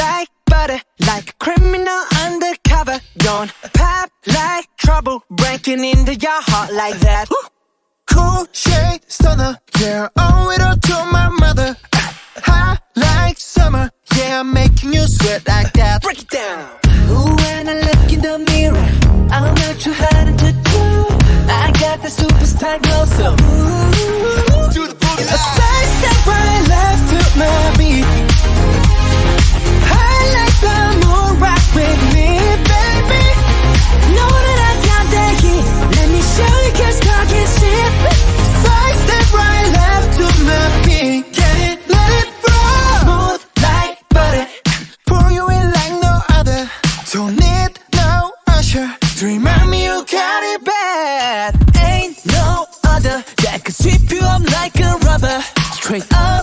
like butter, like a criminal undercover. Don't pop like trouble, breaking into your heart like that. Cool shade stunner, yeah, owe it all to my mother. Hot like summer, yeah, I'm making you sweat like that. Break it down. Ooh, when I look in the mirror, I'm not too hard to do. I got the superstar glow, so ooh, Do the booty. a side step right left to my beat. I like the moon, rock with me, baby. Know that I got that heat. Let me show you, 'cause talk is cheap. Side step right left to my beat. Get it, let it roll. Smooth like butter. Pour you in like no other. Don't need no usher to remind me you got it Bad. Ain't no other that can sweep you up like a rubber. Straight up.